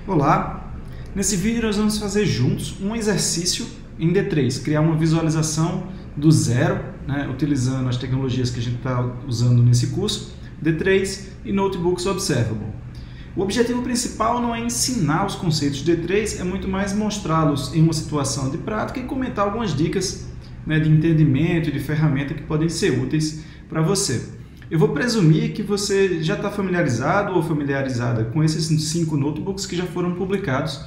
Olá! Nesse vídeo nós vamos fazer juntos um exercício em D3, criar uma visualização do zero, utilizando as tecnologias que a gente está usando nesse curso, D3 e Notebooks Observable. O objetivo principal não é ensinar os conceitos de D3, é muito mais mostrá-los em uma situação de prática e comentar algumas dicas de entendimento e de ferramenta que podem ser úteis para você. Eu vou presumir que você já está familiarizado ou familiarizada com esses 5 notebooks que já foram publicados,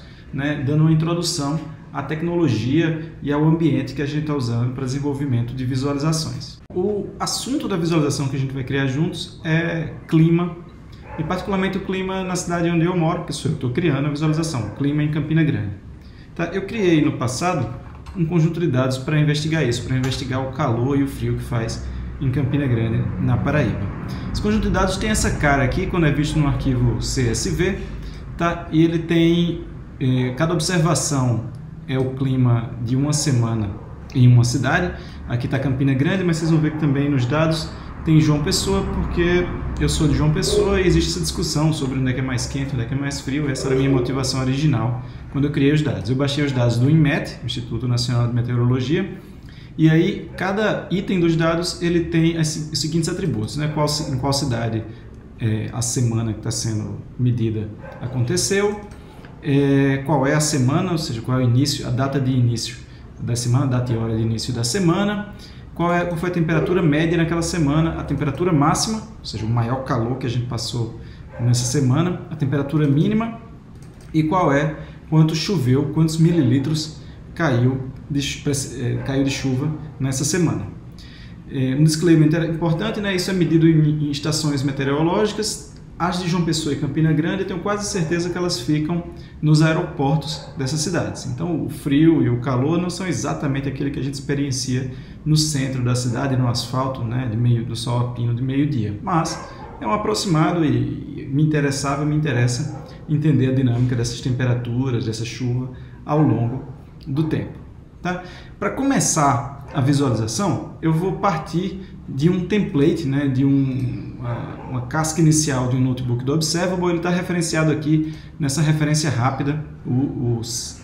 dando uma introdução à tecnologia e ao ambiente que a gente está usando para desenvolvimento de visualizações. O assunto da visualização que a gente vai criar juntos é clima, e particularmente o clima na cidade onde eu moro, que sou eu que estou criando a visualização, clima em Campina Grande. Tá? Eu criei no passado um conjunto de dados para investigar isso, para investigar o calor e o frio que faz em Campina Grande, na Paraíba. Esse conjunto de dados tem essa cara aqui, quando é visto no arquivo CSV, tá? E ele tem, cada observação é o clima de uma semana em uma cidade. Aqui está Campina Grande, mas vocês vão ver que também nos dados tem João Pessoa, porque eu sou de João Pessoa e existe essa discussão sobre onde é que é mais quente, onde é que é mais frio. Essa era a minha motivação original quando eu criei os dados. Eu baixei os dados do INMET, Instituto Nacional de Meteorologia, e aí cada item dos dados ele tem os seguintes atributos, em qual cidade a semana que está sendo medida aconteceu, qual é a semana, ou seja, qual é o início, a data de início da semana, data e hora de início da semana, qual foi a temperatura média naquela semana, a temperatura máxima, ou seja, o maior calor que a gente passou nessa semana, a temperatura mínima e quanto choveu, quantos mililitros caiu de chuva nessa semana. Um disclaimer importante, isso é medido em estações meteorológicas. As de João Pessoa e Campina Grande, eu tenho quase certeza que elas ficam nos aeroportos dessas cidades. Então o frio e o calor não são exatamente aquele que a gente experiencia no centro da cidade, no asfalto, do sol a pino de meio-dia. Mas é um aproximado e me interessa entender a dinâmica dessas temperaturas, dessa chuva ao longo do tempo. Tá? Para começar a visualização, eu vou partir de um template, de uma casca inicial de um notebook do Observable. Ele está referenciado aqui nessa referência rápida, o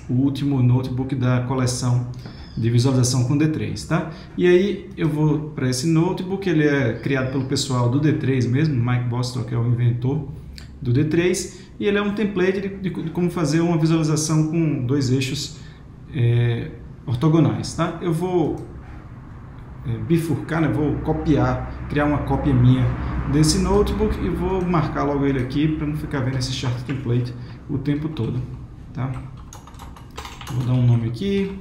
último notebook da coleção de visualização com D3. Tá? E aí eu vou para esse notebook, ele é criado pelo pessoal do D3 mesmo, Mike Bostock é o inventor do D3, e ele é um template de como fazer uma visualização com 2 eixos ortogonais. Tá? Eu vou bifurcar, vou copiar, criar uma cópia minha desse notebook e vou marcar logo ele aqui para não ficar vendo esse chart template o tempo todo. Tá? Vou dar um nome aqui.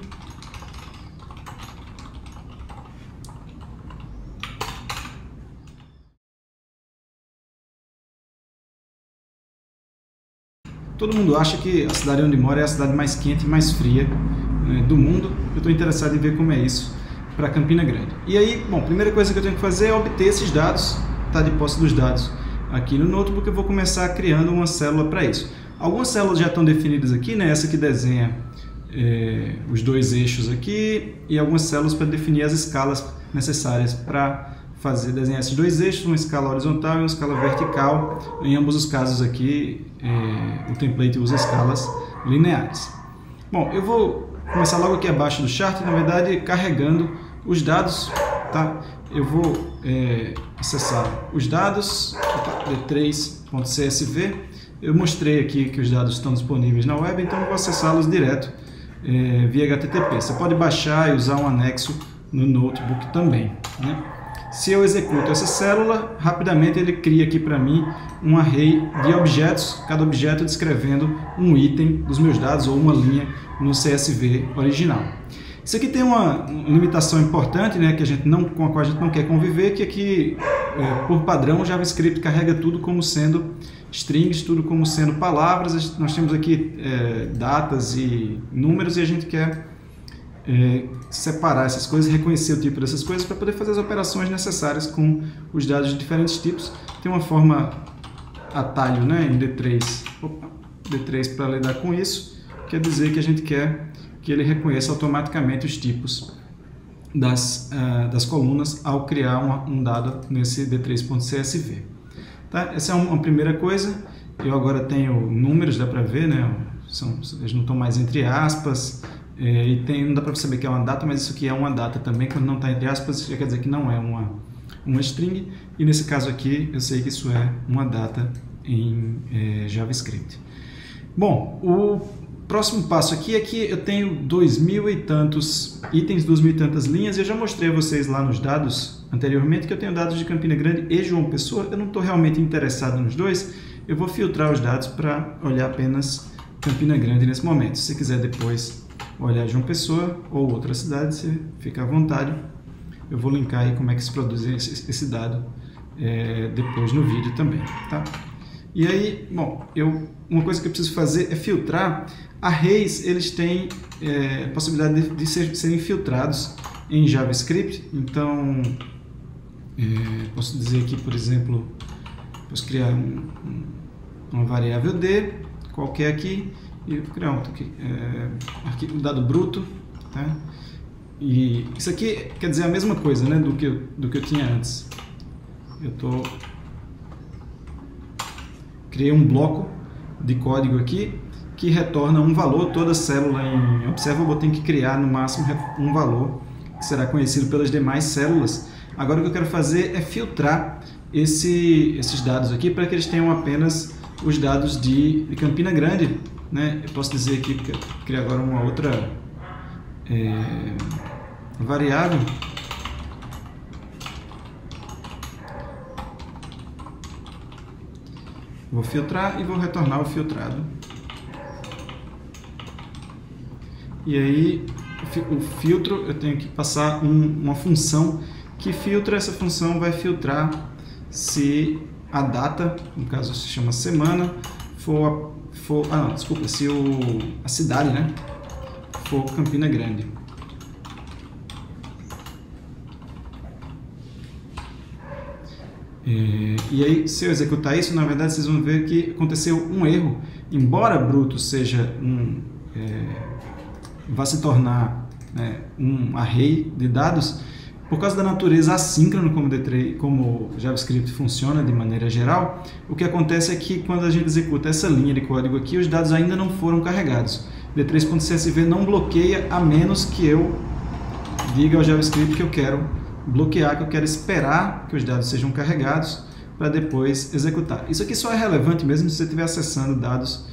Todo mundo acha que a cidade onde mora é a cidade mais quente e mais fria do mundo. Eu estou interessado em ver como é isso para Campina Grande. E aí, a primeira coisa que eu tenho que fazer é obter esses dados, tá de posse dos dados aqui no notebook. Eu vou começar criando uma célula para isso. Algumas células já estão definidas aqui, essa que desenha os 2 eixos aqui, e algumas células para definir as escalas necessárias para desenhar esses 2 eixos, uma escala horizontal e uma escala vertical. Em ambos os casos aqui, o template usa escalas lineares. Bom, eu vou começar logo aqui abaixo do chart, na verdade, carregando os dados. Tá? Eu vou acessar os dados, d3.csv. Eu mostrei aqui que os dados estão disponíveis na web, então eu vou acessá-los direto via HTTP. Você pode baixar e usar um anexo no notebook também. Se eu executo essa célula, rapidamente ele cria aqui para mim um array de objetos, cada objeto descrevendo um item dos meus dados ou uma linha no CSV original. Isso aqui tem uma limitação importante, com a qual a gente não quer conviver, que aqui, por padrão, o JavaScript carrega tudo como sendo strings, tudo como sendo palavras. Nós temos aqui datas e números e a gente quer separar essas coisas, reconhecer o tipo dessas coisas para poder fazer as operações necessárias com os dados de diferentes tipos. Tem uma forma atalho em D3 para lidar com isso, quer dizer que a gente quer que ele reconheça automaticamente os tipos das colunas ao criar um dado nesse D3.csv. Tá? Essa é uma primeira coisa. eu agora tenho números, dá para ver, né? Eles não estão mais entre aspas, e não dá para saber que é uma data, mas isso aqui é uma data também. Quando não está entre aspas, já quer dizer que não é uma string, e nesse caso aqui eu sei que isso é uma data em JavaScript. Bom, o próximo passo aqui é que eu tenho 2.000 e tantos itens, 2.000 e tantas linhas, e eu já mostrei a vocês lá nos dados anteriormente que eu tenho dados de Campina Grande e João Pessoa. Eu não estou realmente interessado nos dois, eu vou filtrar os dados para olhar apenas Campina Grande nesse momento. Se você quiser depois olhar João Pessoa ou outra cidade, você fica à vontade. Eu vou linkar aí como é que se produz esse dado depois no vídeo também, tá? E aí, bom, uma coisa que eu preciso fazer é filtrar. Arrays, eles têm a possibilidade de serem filtrados em JavaScript. Então, posso dizer aqui, por exemplo, posso criar uma variável D, qualquer aqui, e vou criar outro aqui, arquivo dado bruto, tá? E isso aqui quer dizer a mesma coisa, né, do que eu tinha antes. Criei um bloco de código aqui que retorna um valor. Toda célula em Observable tem que criar no máximo um valor que será conhecido pelas demais células. Agora o que eu quero fazer é filtrar esses dados aqui para que eles tenham apenas os dados de Campina Grande, né? Eu posso dizer aqui que eu criei agora uma outra variável. Vou filtrar e vou retornar o filtrado. E aí, o filtro, eu tenho que passar uma função que filtra. Essa função vai filtrar se a data, no caso se chama semana, se a cidade, né, for Campina Grande. E aí, se eu executar isso, na verdade vocês vão ver que aconteceu um erro. Embora bruto vá se tornar um array de dados, por causa da natureza assíncrona como JavaScript funciona de maneira geral, o que acontece é que quando a gente executa essa linha de código aqui, os dados ainda não foram carregados. D3.csv não bloqueia a menos que eu diga ao JavaScript que eu quero bloquear, que eu quero esperar que os dados sejam carregados para depois executar. Isso aqui só é relevante mesmo se você estiver acessando dados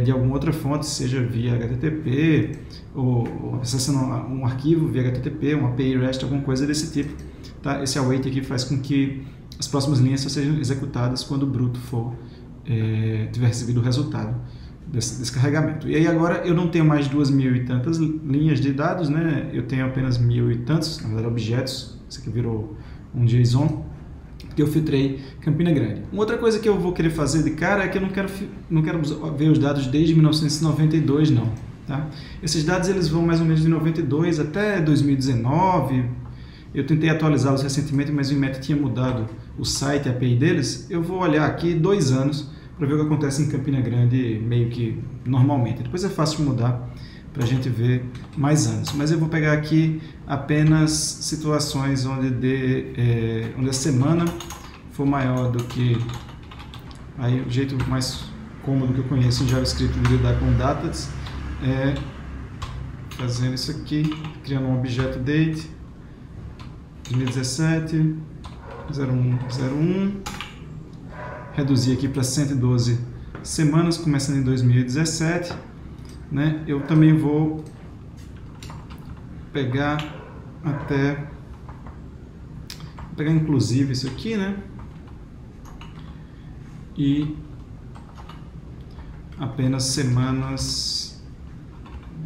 de alguma outra fonte, seja via HTTP ou acessando um arquivo via HTTP, uma API REST, alguma coisa desse tipo. Tá? Esse await aqui faz com que as próximas linhas só sejam executadas quando o bruto tiver recebido o resultado desse carregamento. E aí agora eu não tenho mais 2.000 e tantas linhas de dados, né? Eu tenho apenas 1.000 e tantos, na verdade, objetos. Isso aqui virou um JSON, que eu filtrei Campina Grande. Uma outra coisa que eu vou querer fazer de cara é que eu não quero ver os dados desde 1992, não. Tá? Esses dados eles vão mais ou menos de 92 até 2019. Eu tentei atualizá-los recentemente, mas o IMET tinha mudado o site, a API deles. Eu vou olhar aqui 2 anos para ver o que acontece em Campina Grande meio que normalmente. Depois é fácil mudar para a gente ver mais anos. Mas eu vou pegar aqui apenas situações onde a semana for maior do que... Aí o jeito mais cômodo que eu conheço em JavaScript de lidar com datas é fazendo isso aqui, criando um objeto date 2017 0101, reduzir aqui para 112 semanas, começando em 2017. Né? Eu também vou pegar inclusive isso aqui, né? E apenas semanas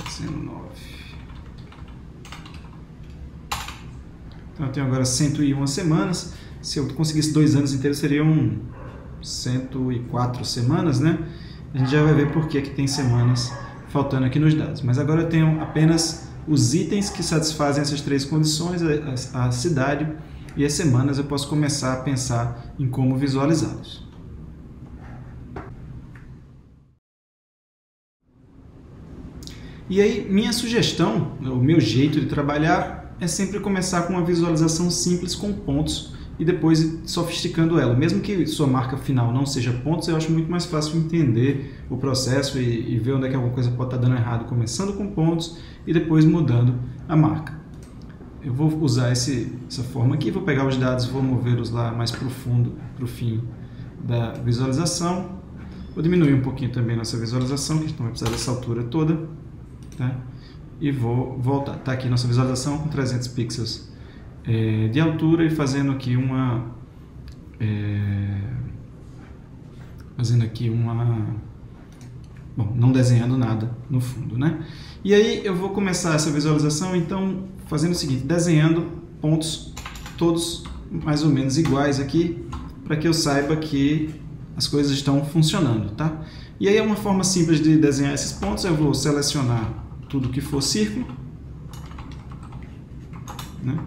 19. Então eu tenho agora 101 semanas. Se eu conseguisse 2 anos inteiros, seriam 104 semanas, né? A gente já vai ver por que tem semanas faltando aqui nos dados. Mas agora eu tenho apenas os itens que satisfazem essas 3 condições, a cidade e as semanas. Eu posso começar a pensar em como visualizá-los. E aí, minha sugestão, o meu jeito de trabalhar é sempre começar com uma visualização simples com pontos e depois sofisticando ela. Mesmo que sua marca final não seja pontos, eu acho muito mais fácil entender o processo e ver onde é que alguma coisa pode estar dando errado, começando com pontos e depois mudando a marca. Eu vou usar essa forma aqui, vou pegar os dados, vou movê-los lá mais para o fundo, para o fim da visualização. Vou diminuir um pouquinho também nossa visualização, que a gente não vai precisar dessa altura toda, tá? E vou voltar. Está aqui nossa visualização com 300 pixels de altura e fazendo aqui bom, não desenhando nada no fundo, né? E aí eu vou começar essa visualização, então, fazendo o seguinte, desenhando pontos todos mais ou menos iguais aqui, para que eu saiba que as coisas estão funcionando, tá? E aí é uma forma simples de desenhar esses pontos. Eu vou selecionar tudo que for círculo, né?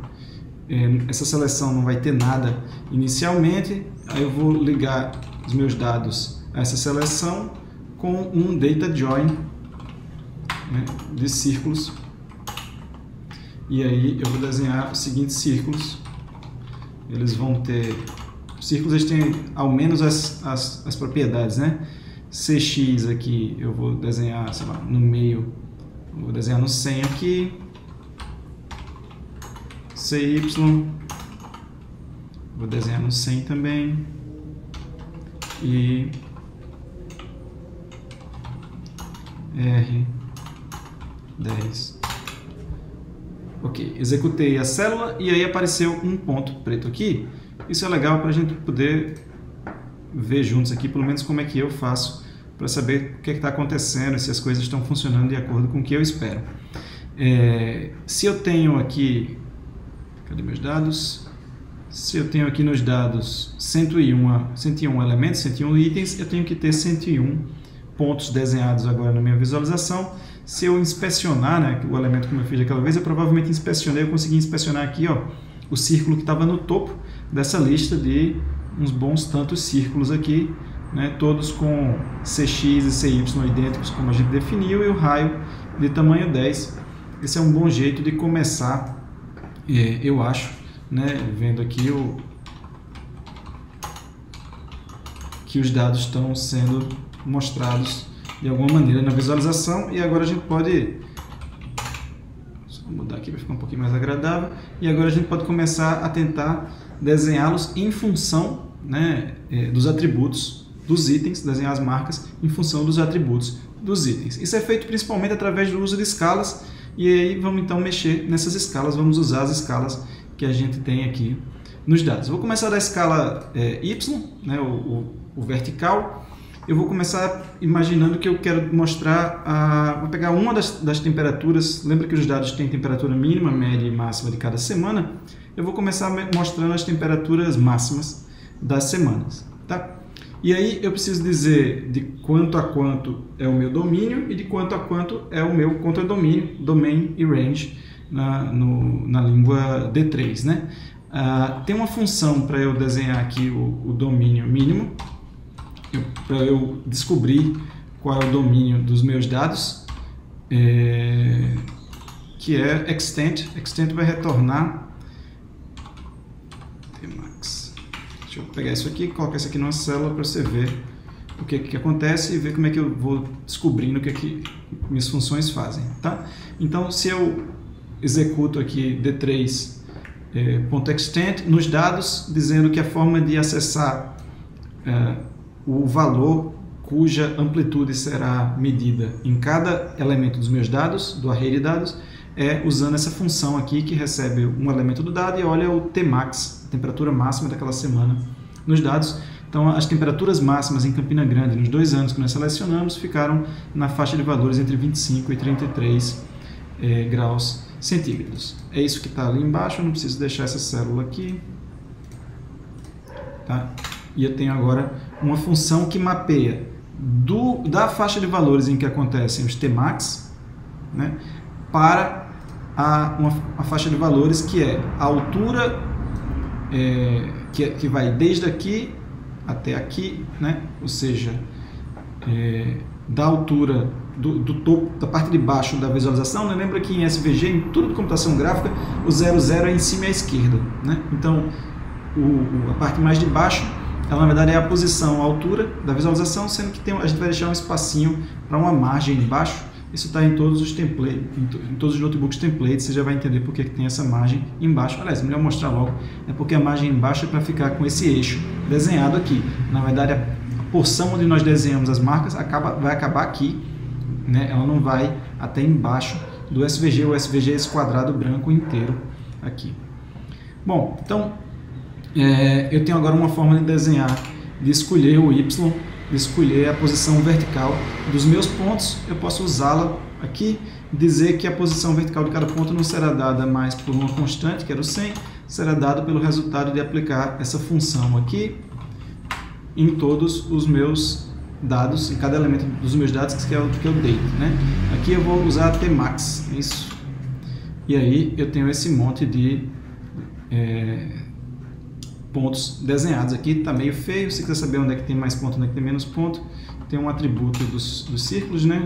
Essa seleção não vai ter nada inicialmente, aí eu vou ligar os meus dados a essa seleção com um data join, né, de círculos, e aí eu vou desenhar os seguintes círculos. Eles vão ter, os círculos eles têm ao menos as propriedades, né? CX aqui eu vou desenhar, sei lá, no meio, vou desenhar no 100 aqui, CY, vou desenhar no 100 também, e R10. Ok, executei a célula e aí apareceu um ponto preto aqui. Isso é legal para a gente poder ver juntos aqui, pelo menos como é que eu faço para saber o que está acontecendo e se as coisas estão funcionando de acordo com o que eu espero. Se eu tenho aqui, cadê meus dados? Se eu tenho aqui nos dados 101 elementos, 101 itens, eu tenho que ter 101 pontos desenhados agora na minha visualização. Se eu inspecionar, né, o elemento como eu fiz aquela vez, eu provavelmente inspecionei, eu consegui inspecionar aqui, ó, o círculo que estava no topo dessa lista de uns bons tantos círculos aqui, né, todos com CX e CY idênticos como a gente definiu e o raio de tamanho 10. Esse é um bom jeito de começar, eu acho, né, vendo aqui que os dados estão sendo mostrados de alguma maneira na visualização. E agora a gente pode, só mudar aqui para ficar um pouquinho mais agradável, e agora a gente pode começar a tentar desenhá-los em função, né, dos atributos dos itens, desenhar as marcas em função dos atributos dos itens. Isso é feito principalmente através do uso de escalas, e aí vamos então mexer nessas escalas, vamos usar as escalas que a gente tem aqui nos dados. Vou começar da escala Y, né, o vertical. Eu vou começar imaginando que eu quero mostrar, vou pegar uma das temperaturas. Lembra que os dados têm temperatura mínima, média e máxima de cada semana? Eu vou começar mostrando as temperaturas máximas das semanas, tá? E aí eu preciso dizer de quanto a quanto é o meu domínio e de quanto a quanto é o meu contradomínio, domain e range, na língua D3, né? Tem uma função para eu desenhar aqui o domínio mínimo, para eu descobrir qual é o domínio dos meus dados, que é extent. Extent vai retornar Tmax. Deixa eu pegar isso aqui e colocar isso aqui numa célula para você ver o que acontece e ver como é que eu vou descobrindo o que minhas funções fazem, tá? Então, se eu executo aqui D3 .extent nos dados, dizendo que a forma de acessar o valor cuja amplitude será medida em cada elemento dos meus dados, do array de dados, usando essa função aqui que recebe um elemento do dado e olha o Tmax, a temperatura máxima daquela semana nos dados. Então, as temperaturas máximas em Campina Grande nos 2 anos que nós selecionamos ficaram na faixa de valores entre 25 e 33 graus centígrados. É isso que está ali embaixo, eu não preciso deixar essa célula aqui, tá? E eu tenho agora uma função que mapeia da faixa de valores em que acontecem os Tmax, né, para uma faixa de valores que é a altura que vai desde aqui até aqui, né, ou seja, da altura do topo, da parte de baixo da visualização, né? Lembra que em SVG, em tudo de computação gráfica, o 00 é em cima e à esquerda, né? Então, a parte mais de baixo, ela na verdade é a posição, a altura da visualização, sendo que a gente vai deixar um espacinho para uma margem embaixo. Isso está em todos os templates, em todos os notebooks templates, você já vai entender por que tem essa margem embaixo. Aliás, melhor mostrar logo, é porque a margem embaixo é para ficar com esse eixo desenhado aqui. Na verdade, a porção onde nós desenhamos as marcas vai acabar aqui, né? Ela não vai até embaixo do SVG. O SVG é esse quadrado branco inteiro aqui. Bom, então eu tenho agora uma forma de desenhar, de escolher o Y, de escolher a posição vertical dos meus pontos. Eu posso usá-la aqui, dizer que a posição vertical de cada ponto não será dada mais por uma constante, que era o 100, será dada pelo resultado de aplicar essa função aqui em todos os meus dados, em cada elemento dos meus dados, que é o que eu deito, né? Aqui eu vou usar Tmax, isso. E aí eu tenho esse monte de pontos desenhados aqui. Está meio feio. Se quiser saber onde é que tem mais ponto, onde é que tem menos ponto, tem um atributo dos círculos, né?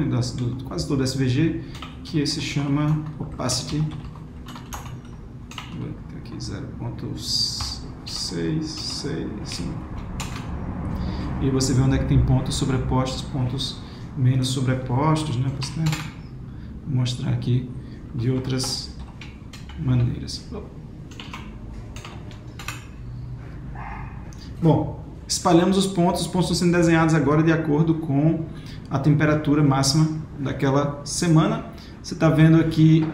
Quase todo SVG, que se chama Opacity. Aqui 0.665. E você vê onde é que tem pontos sobrepostos, pontos menos sobrepostos, né? Posso mostrar aqui de outras maneiras. Bom, espalhamos os pontos estão sendo desenhados agora de acordo com a temperatura máxima daquela semana. Você está vendo aqui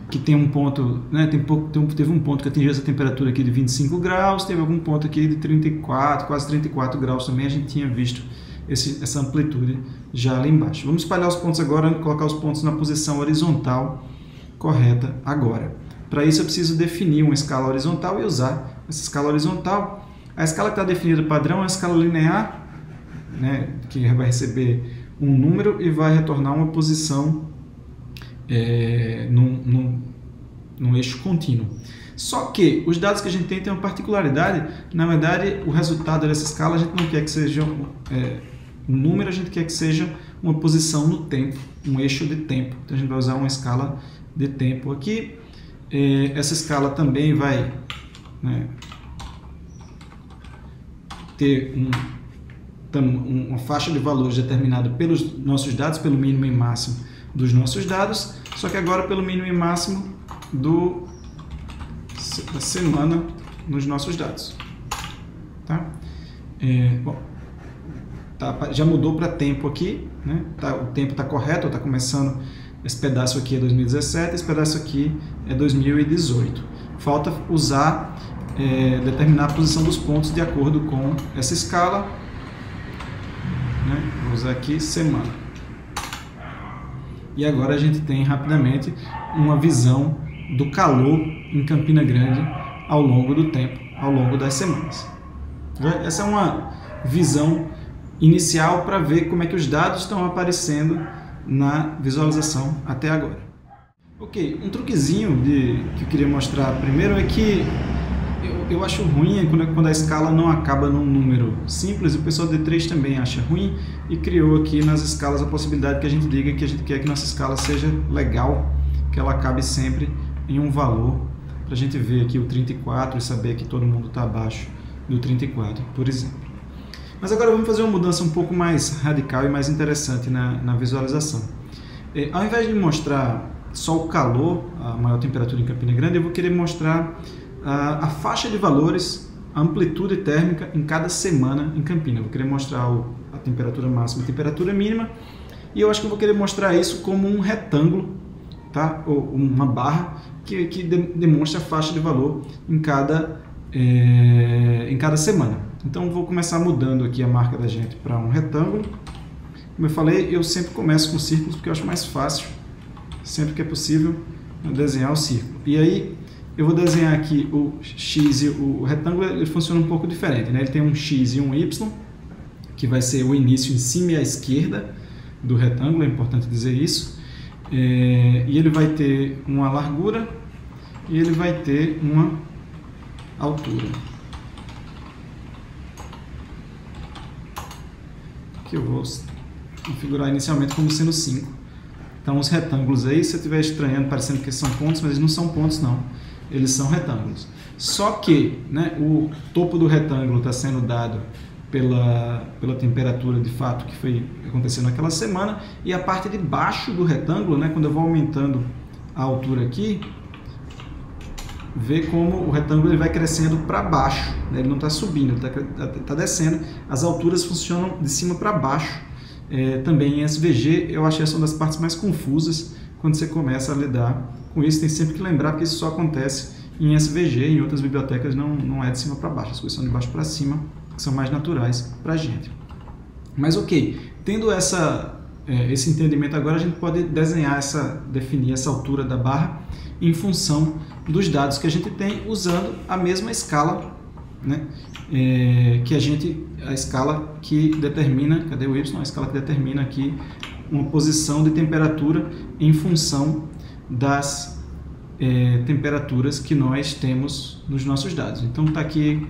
que tem um ponto, né, teve um ponto que atingiu essa temperatura aqui de 25 graus, teve algum ponto aqui de 34, quase 34 graus também, a gente tinha visto essa amplitude já ali embaixo. Vamos espalhar os pontos agora, colocar os pontos na posição horizontal correta agora. Para isso eu preciso definir uma escala horizontal e usar essa escala horizontal. A escala que está definida padrão é a escala linear, né, que vai receber um número e vai retornar uma posição num eixo contínuo. Só que os dados que a gente tem uma particularidade. Na verdade, o resultado dessa escala a gente não quer que seja um número, a gente quer que seja uma posição no tempo, um eixo de tempo. Então a gente vai usar uma escala de tempo aqui. Essa escala também vai, né, ter uma faixa de valores determinada pelos nossos dados, pelo mínimo e máximo dos nossos dados, só que agora pelo mínimo e máximo da semana nos nossos dados. Tá? Bom, já mudou para tempo aqui, né? O tempo está correto, está começando. Esse pedaço aqui é 2017, esse pedaço aqui é 2018. Falta usar, determinar a posição dos pontos de acordo com essa escala, né? Vou usar aqui semana. E agora a gente tem rapidamente uma visão do calor em Campina Grande ao longo do tempo, ao longo das semanas. Essa é uma visão inicial para ver como é que os dados estão aparecendo na visualização até agora. Ok, um truquezinho que eu queria mostrar primeiro é que eu acho ruim quando a escala não acaba num número simples. O pessoal do D3 também acha ruim e criou aqui nas escalas a possibilidade que a gente diga que a gente quer que nossa escala seja legal, que ela acabe sempre em um valor, para a gente ver aqui o 34 e saber que todo mundo está abaixo do 34, por exemplo. Mas agora vamos fazer uma mudança um pouco mais radical e mais interessante na visualização. Ao invés de mostrar só o calor, a maior temperatura em Campina Grande, eu vou querer mostrar a faixa de valores, a amplitude térmica em cada semana em Campina. Eu vou querer mostrar a temperatura máxima e a temperatura mínima, e eu acho que eu vou querer mostrar isso como um retângulo, tá? Ou uma barra que demonstra a faixa de valor em cada semana. Então vou começar mudando aqui a marca da gente para um retângulo. Como eu falei, eu sempre começo com círculos porque eu acho mais fácil, sempre que é possível, desenhar o círculo. E aí eu vou desenhar aqui o X e o retângulo. Ele funciona um pouco diferente, né? Ele tem um X e um Y, que vai ser o início em cima e à esquerda do retângulo, é importante dizer isso. E ele vai ter uma largura e ele vai ter uma altura. Que eu vou configurar inicialmente como sendo 5. Então os retângulos aí, se eu estiver estranhando, parecendo que são pontos, mas eles não são pontos não. eles são retângulos. Só que, né, o topo do retângulo está sendo dado pela temperatura de fato que aconteceu naquela semana, e a parte de baixo do retângulo, né, quando eu vou aumentando a altura aqui, vê como o retângulo ele vai crescendo para baixo, né? Ele não está subindo, ele está descendo. As alturas funcionam de cima para baixo. Também em SVG, eu achei essa uma das partes mais confusas quando você começa a lidar com isso. Tem sempre que lembrar que isso só acontece em SVG, em outras bibliotecas não é de cima para baixo, as coisas são de baixo para cima, que são mais naturais para a gente. Mas ok, tendo esse entendimento agora, a gente pode definir essa altura da barra em função dos dados que a gente tem, usando a mesma escala, né? A escala que determina, cadê o Y? A escala que determina aqui uma posição de temperatura em função das temperaturas que nós temos nos nossos dados. Então está aqui,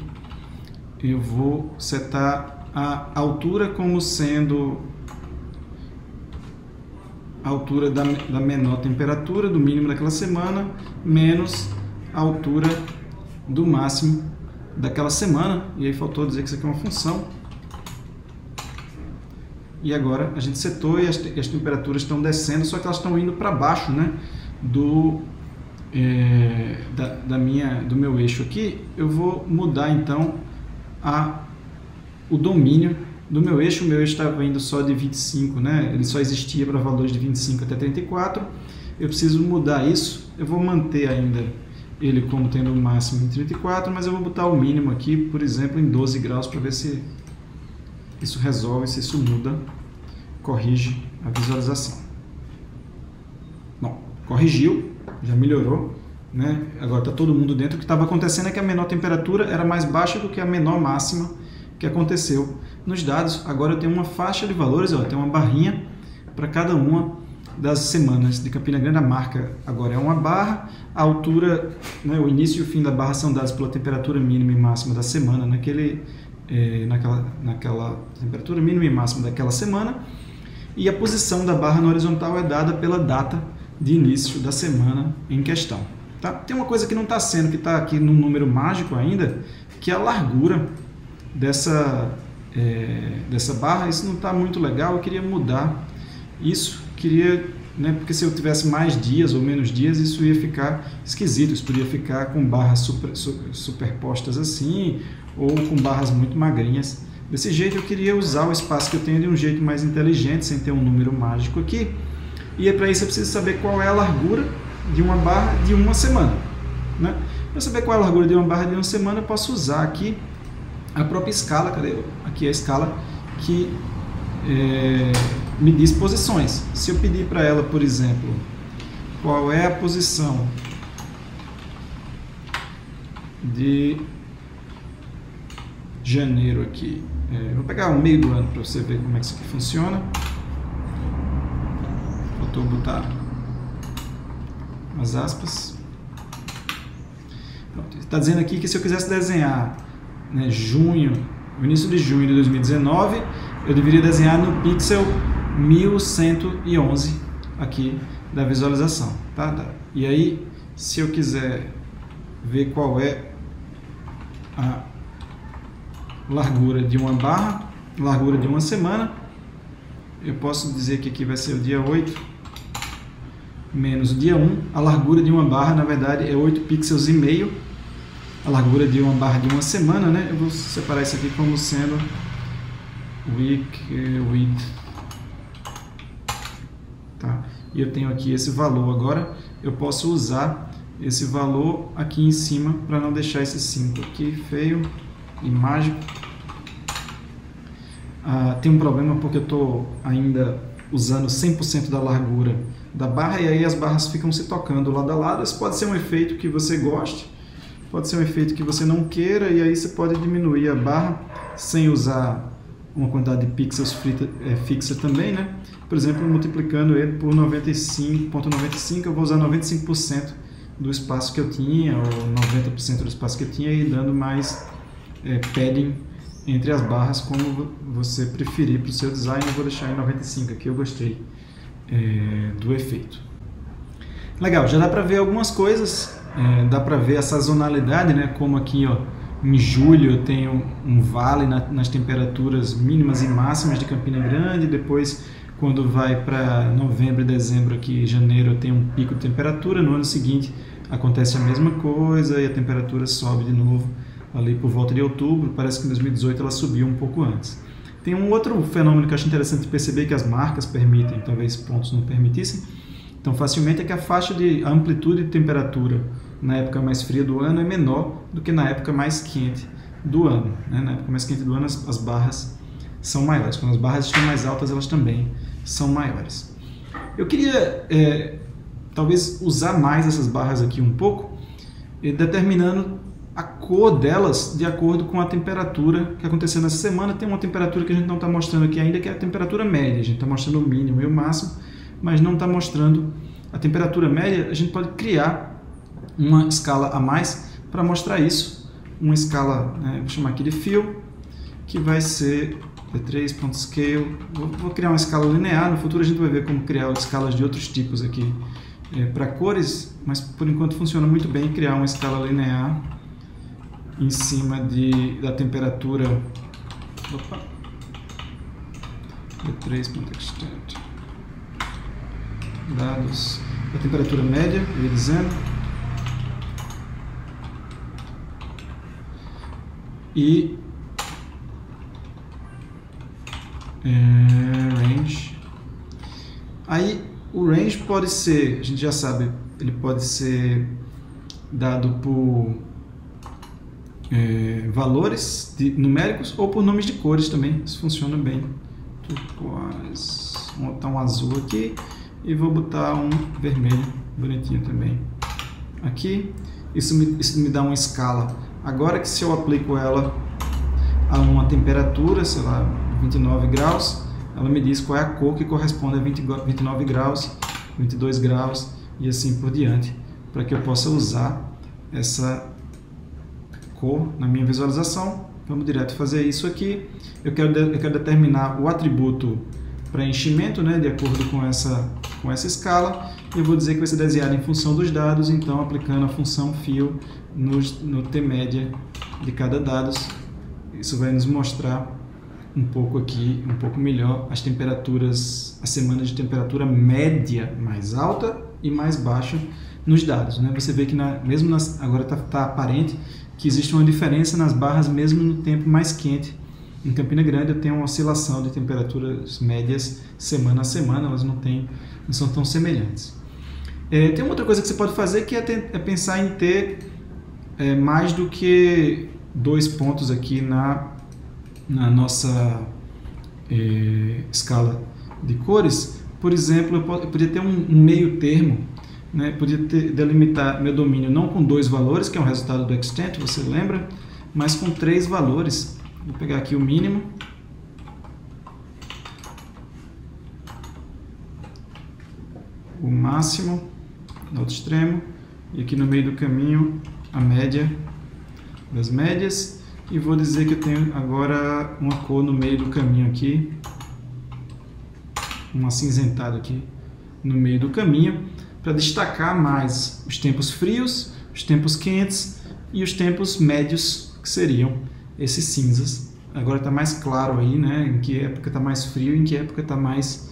eu vou setar a altura como sendo a altura da menor temperatura, do mínimo daquela semana, menos a altura do máximo daquela semana. E aí faltou dizer que isso aqui é uma função. E agora a gente setou e as temperaturas estão descendo, só que elas estão indo para baixo, né, do meu eixo aqui. Eu vou mudar então o domínio do meu eixo. O meu eixo estava indo só de 25, né? Ele só existia para valores de 25 até 34. Eu preciso mudar isso. Eu vou manter ainda ele como tendo o máximo em 34, mas eu vou botar o mínimo aqui, por exemplo, em 12 graus, para ver se isso resolve, se isso muda, corrige a visualização. Bom, corrigiu, já melhorou, né? Agora está todo mundo dentro. O que estava acontecendo é que a menor temperatura era mais baixa do que a menor máxima que aconteceu nos dados. Agora eu tenho uma faixa de valores, eu tenho uma barrinha para cada uma das semanas de Campina Grande. A marca agora é uma barra, a altura, né, o início e o fim da barra são dados pela temperatura mínima e máxima da semana, naquela temperatura mínima e máxima daquela semana, e a posição da barra na horizontal é dada pela data de início da semana em questão. Tá? Tem uma coisa que não está sendo, que está aqui no número mágico ainda, que é a largura dessa barra. Isso não está muito legal, eu queria mudar isso, né, porque se eu tivesse mais dias ou menos dias, isso ia ficar esquisito, isso podia ficar com barras superpostas assim, ou com barras muito magrinhas. Desse jeito eu queria usar o espaço que eu tenho de um jeito mais inteligente, sem ter um número mágico aqui, e para isso eu preciso saber qual é a largura de uma barra de uma semana, né? Para saber qual é a largura de uma barra de uma semana, eu posso usar aqui a própria escala. Cadê? Aqui é a escala que me diz posições. Se eu pedir para ela, por exemplo, qual é a posição de janeiro aqui, vou pegar o meio do ano para você ver como é que isso aqui funciona. Faltou botar as aspas. Está dizendo aqui que se eu quisesse desenhar, né, o início de junho de 2019, eu deveria desenhar no pixel 1111 aqui da visualização, tá? E aí, se eu quiser ver qual é a largura de uma barra, largura de uma semana, eu posso dizer que aqui vai ser o dia 8 menos o dia 1. A largura de uma barra, na verdade, é 8 pixels e meio. A largura de uma barra de uma semana, né? Eu vou separar isso aqui como sendo week width, tá? E eu tenho aqui esse valor. Agora eu posso usar esse valor aqui em cima para não deixar esse 5 aqui feio e mágico. Tem um problema porque eu estou ainda usando 100% da largura da barra, e aí as barras ficam se tocando lado a lado. Isso pode ser um efeito que você goste, pode ser um efeito que você não queira, e aí você pode diminuir a barra sem usar uma quantidade de pixels fixa também, né? Por exemplo, multiplicando ele por 95,95, eu vou usar 95% do espaço que eu tinha, ou 90% do espaço que eu tinha, e dando mais padding entre as barras, como você preferir para o seu design. Eu vou deixar em 95 aqui, eu gostei do efeito. Legal, já dá para ver algumas coisas dá para ver a sazonalidade, né? Como aqui, ó, em julho eu tenho um vale nas temperaturas mínimas e máximas de Campina Grande, depois quando vai para novembro e dezembro aqui, janeiro, eu tenho um pico de temperatura, no ano seguinte acontece a mesma coisa e a temperatura sobe de novo ali por volta de outubro, parece que em 2018 ela subiu um pouco antes. Tem um outro fenômeno que eu acho interessante perceber que as marcas permitem, talvez pontos não permitissem, então facilmente, é que a amplitude de temperatura na época mais fria do ano é menor do que na época mais quente do ano, né? Na época mais quente do ano as barras são maiores, quando as barras estão mais altas elas também são maiores. Eu queria talvez usar mais essas barras aqui um pouco, determinando a cor delas de acordo com a temperatura que aconteceu nessa semana. Tem uma temperatura que a gente não está mostrando aqui ainda, que é a temperatura média. A gente está mostrando o mínimo e o máximo, mas não está mostrando a temperatura média. A gente pode criar uma escala a mais para mostrar isso. Uma escala, vou chamar aqui de fill, que vai ser d3.scale. Vou criar uma escala linear. No futuro a gente vai ver como criar escalas de outros tipos aqui para cores, mas por enquanto funciona muito bem criar uma escala linear em cima da temperatura. Opa! d3.extend dados da temperatura média, eu ia dizendo, e range. Aí o range pode ser, a gente já sabe, ele pode ser dado por valores numéricos ou por nomes de cores também. Isso funciona bem. Turquoise. Vou botar um azul aqui e vou botar um vermelho bonitinho também aqui. Isso me dá uma escala. Agora que se eu aplico ela a uma temperatura, sei lá, 29 graus, ela me diz qual é a cor que corresponde a 29 graus, 22 graus e assim por diante, para que eu possa usar essa cor na minha visualização. Vamos direto fazer isso aqui. Eu quero determinar o atributo preenchimento, né, de acordo com essa escala. Eu vou dizer que vai ser desenhado em função dos dados, então aplicando a função fill no tmédia de cada dados. Isso vai nos mostrar um pouco aqui, um pouco melhor as temperaturas, as semanas de temperatura média mais alta e mais baixa nos dados, né? Você vê que agora está aparente que existe uma diferença nas barras mesmo no tempo mais quente. Em Campina Grande eu tenho uma oscilação de temperaturas médias semana a semana, elas não são tão semelhantes. Tem uma outra coisa que você pode fazer, que é pensar em ter mais do que 2 pontos aqui na nossa escala de cores. Por exemplo, eu podia ter um meio termo, né? Podia delimitar meu domínio não com 2 valores, que é o resultado do extent, você lembra, mas com 3 valores. Vou pegar aqui o mínimo, o máximo no outro extremo, e aqui no meio do caminho a média das médias, e vou dizer que eu tenho agora uma cor no meio do caminho aqui, um acinzentado aqui no meio do caminho, para destacar mais os tempos frios, os tempos quentes e os tempos médios, que seriam esses cinzas. Agora está mais claro aí, né, em que época está mais frio e em que época está mais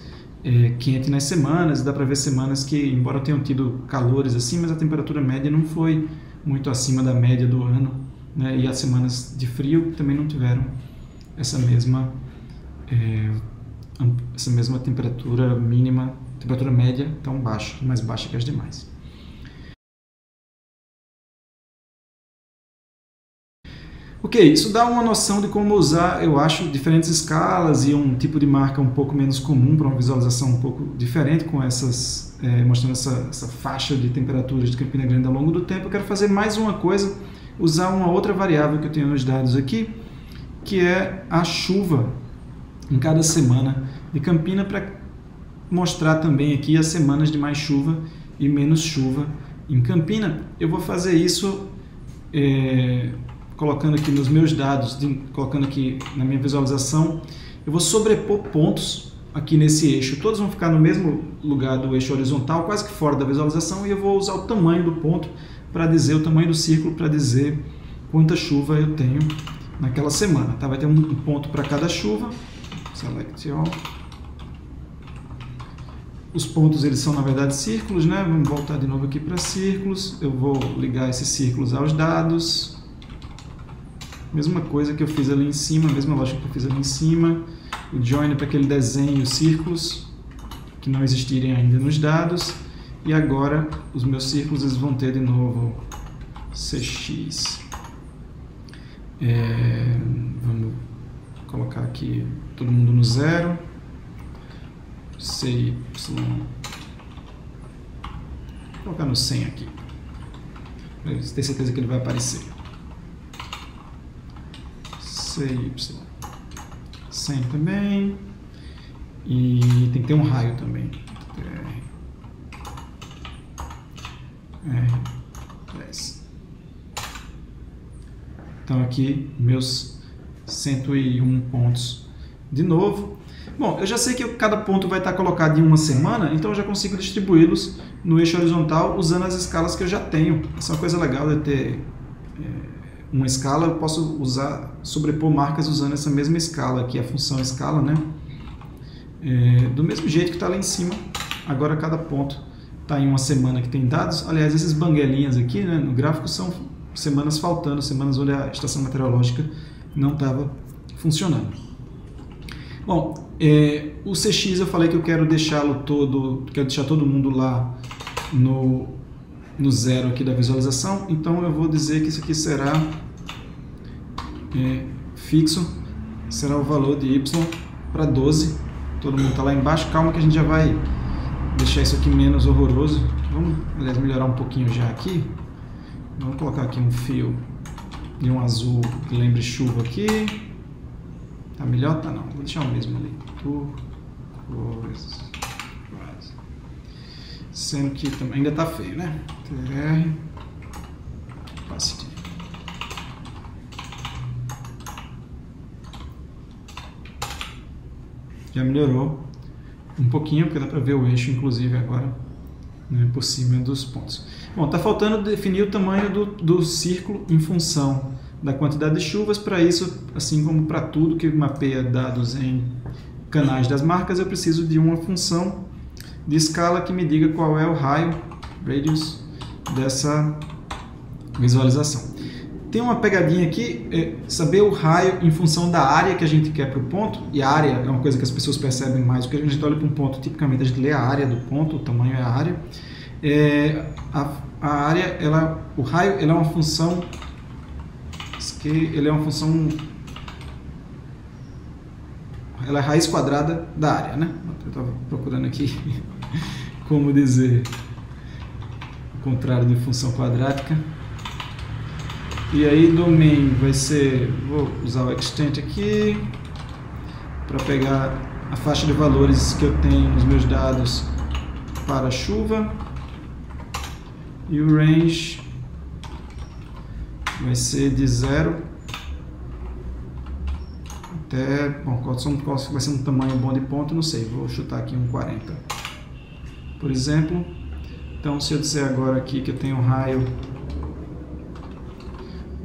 quente nas semanas. Dá para ver semanas que, embora tenham tido calores assim, mas a temperatura média não foi muito acima da média do ano, né, e as semanas de frio também não tiveram essa mesma temperatura mínima, temperatura média tão baixa, mais baixa que as demais. Ok, isso dá uma noção de como usar, eu acho, diferentes escalas e um tipo de marca um pouco menos comum para uma visualização um pouco diferente, com mostrando essa faixa de temperaturas de Campina Grande ao longo do tempo. Eu quero fazer mais uma coisa, usar uma outra variável que eu tenho nos dados aqui, que é a chuva em cada semana de Campina, para mostrar também aqui as semanas de mais chuva e menos chuva em Campina. Eu vou fazer isso colocando aqui nos meus dados, colocando aqui na minha visualização. Eu vou sobrepor pontos aqui nesse eixo. Todos vão ficar no mesmo lugar do eixo horizontal, quase que fora da visualização, e eu vou usar o tamanho do ponto para dizer o tamanho do círculo, para dizer quanta chuva eu tenho naquela semana. Tá? Vai ter um ponto para cada chuva. Select all. Os pontos eles são na verdade círculos, né? Vamos voltar de novo aqui para círculos. Eu vou ligar esses círculos aos dados. Mesma coisa que eu fiz ali em cima, mesma lógica que eu fiz ali em cima. O join para que ele desenhe os círculos que não existirem ainda nos dados. E agora os meus círculos eles vão ter de novo CX. Vamos colocar aqui todo mundo no 0. CY. Vou colocar no 100 aqui. Para ter certeza que ele vai aparecer. CY. 100 também. E tem que ter um raio também. R10. Então aqui meus 101 pontos de novo. Bom, eu já sei que cada ponto vai estar colocado em uma semana, então eu já consigo distribuí-los no eixo horizontal usando as escalas que eu já tenho. Essa é uma coisa legal de ter uma escala, eu posso sobrepor marcas usando essa mesma escala aqui, a função escala, né? Do mesmo jeito que está lá em cima, agora cada ponto está em uma semana que tem dados. Aliás, esses banguelinhas aqui, né, no gráfico são semanas faltando, semanas onde a estação meteorológica não estava funcionando. Bom, o CX eu falei que eu quero deixá-lo todo, quero deixar todo mundo lá no 0 aqui da visualização, então eu vou dizer que isso aqui será fixo, será o valor de Y para 12, todo mundo está lá embaixo, calma que a gente já vai deixar isso aqui menos horroroso, vamos, aliás, melhorar um pouquinho já aqui, vamos colocar aqui um fio de um azul que lembre chuva aqui, tá melhor? Tá não, vou deixar o mesmo ali, sendo que também ainda tá feio, né? TR opacity. Já melhorou um pouquinho, porque dá para ver o eixo, inclusive, agora, né, por cima dos pontos. Bom, tá faltando definir o tamanho do círculo em função da quantidade de chuvas. Para isso, assim como para tudo que mapeia dados em canais das marcas, eu preciso de uma função de escala que me diga qual é o raio, radius, dessa visualização. Tem uma pegadinha aqui, saber o raio em função da área que a gente quer para o ponto, e a área é uma coisa que as pessoas percebem mais, porque a gente olha para um ponto, tipicamente a gente lê a área do ponto, o tamanho é a área. A área, o raio, ela é uma função, ela é a raiz quadrada da área, né? Eu estava procurando aqui como dizer o contrário de função quadrática. E aí domain vai ser, vou usar o extent aqui para pegar a faixa de valores que eu tenho nos meus dados para a chuva, e o range vai ser de 0 até, bom, qual vai ser um tamanho bom de ponto, não sei, vou chutar aqui um 40, por exemplo. Então, se eu disser agora aqui que eu tenho um raio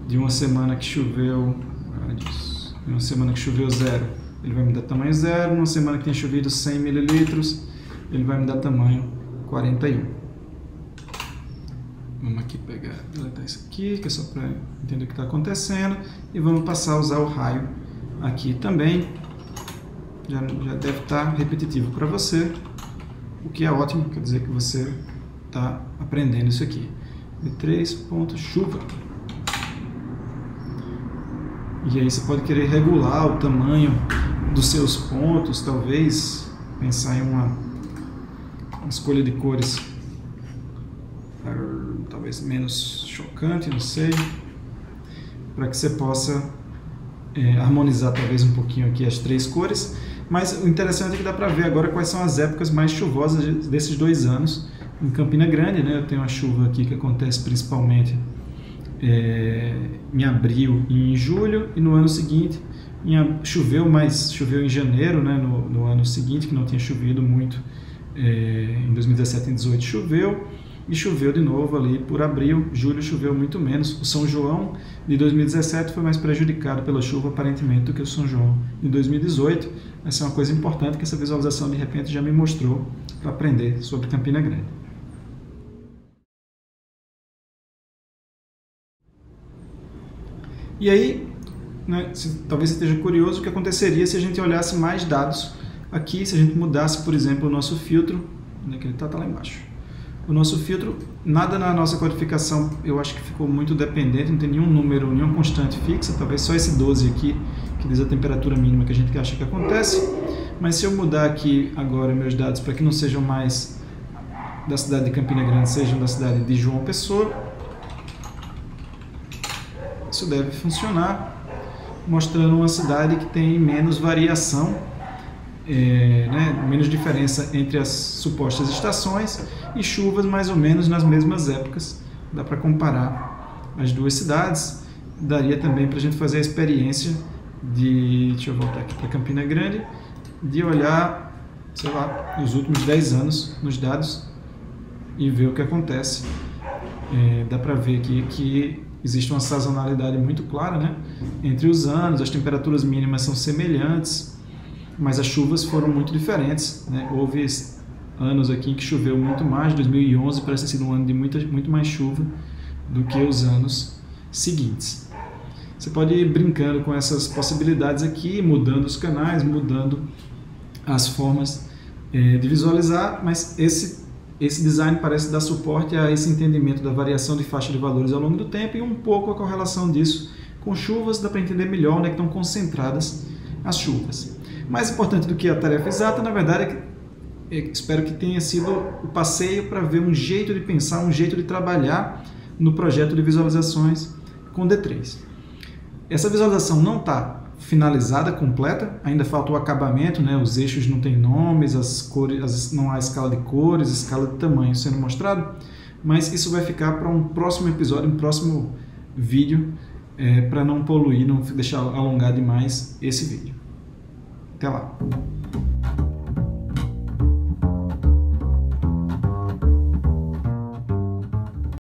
de uma semana que choveu, uma semana que choveu 0, ele vai me dar tamanho 0, numa semana que tem chovido 100 mililitros, ele vai me dar tamanho 41. Vamos aqui deletar isso aqui, que é só para entender o que está acontecendo, e vamos passar a usar o raio aqui também. Já deve estar repetitivo para você, o que é ótimo, quer dizer que você está aprendendo isso aqui. V3.chuva. E aí você pode querer regular o tamanho dos seus pontos, talvez pensar em uma escolha de cores talvez menos chocante, não sei, para que você possa harmonizar talvez um pouquinho aqui as 3 cores. Mas o interessante é que dá para ver agora quais são as épocas mais chuvosas desses 2 anos em Campina Grande, né? Eu tenho uma chuva aqui que acontece principalmente em abril e em julho, e no ano seguinte choveu em janeiro, né? No ano seguinte, que não tinha chovido muito, em 2017 e 2018 choveu, e choveu de novo ali por abril. Julho choveu muito menos. O São João de 2017 foi mais prejudicado pela chuva, aparentemente, do que o São João de 2018. Essa é uma coisa importante que essa visualização, de repente, já me mostrou para aprender sobre Campina Grande. E aí, né, talvez você esteja curioso o que aconteceria se a gente olhasse mais dados aqui, se a gente mudasse, por exemplo, o nosso filtro, onde é que ele está? Está lá embaixo. O nosso filtro, nada na nossa codificação, eu acho que ficou muito dependente, não tem nenhum número, nenhuma constante fixa, talvez só esse 12 aqui, que diz a temperatura mínima que a gente acha que acontece. Mas se eu mudar aqui agora meus dados para que não sejam mais da cidade de Campina Grande, sejam da cidade de João Pessoa, isso deve funcionar, mostrando uma cidade que tem menos variação, menos diferença entre as supostas estações e chuvas mais ou menos nas mesmas épocas. Dá para comparar as duas cidades. Daria também para a gente fazer a experiência de, deixa eu voltar aqui para Campina Grande, de olhar, sei lá, os últimos 10 anos nos dados e ver o que acontece. Dá para ver aqui que existe uma sazonalidade muito clara, né, entre os anos. As temperaturas mínimas são semelhantes, mas as chuvas foram muito diferentes, né? Houve anos aqui em que choveu muito mais. 2011 parece ter sido um ano de muito mais chuva do que os anos seguintes. Você pode ir brincando com essas possibilidades aqui, mudando os canais, mudando as formas de visualizar, mas esse design parece dar suporte a esse entendimento da variação de faixa de valores ao longo do tempo e um pouco a correlação disso com chuvas. Dá para entender melhor onde é que estão concentradas as chuvas. Mais importante do que a tarefa exata, na verdade, espero que tenha sido o passeio para ver um jeito de pensar, um jeito de trabalhar no projeto de visualizações com D3. Essa visualização não está finalizada, completa, ainda falta o acabamento, né? Os eixos não têm nomes, as cores, não há escala de cores, escala de tamanho sendo mostrado, mas isso vai ficar para um próximo episódio, um próximo vídeo, para não poluir, não deixar alongar demais esse vídeo. Até lá!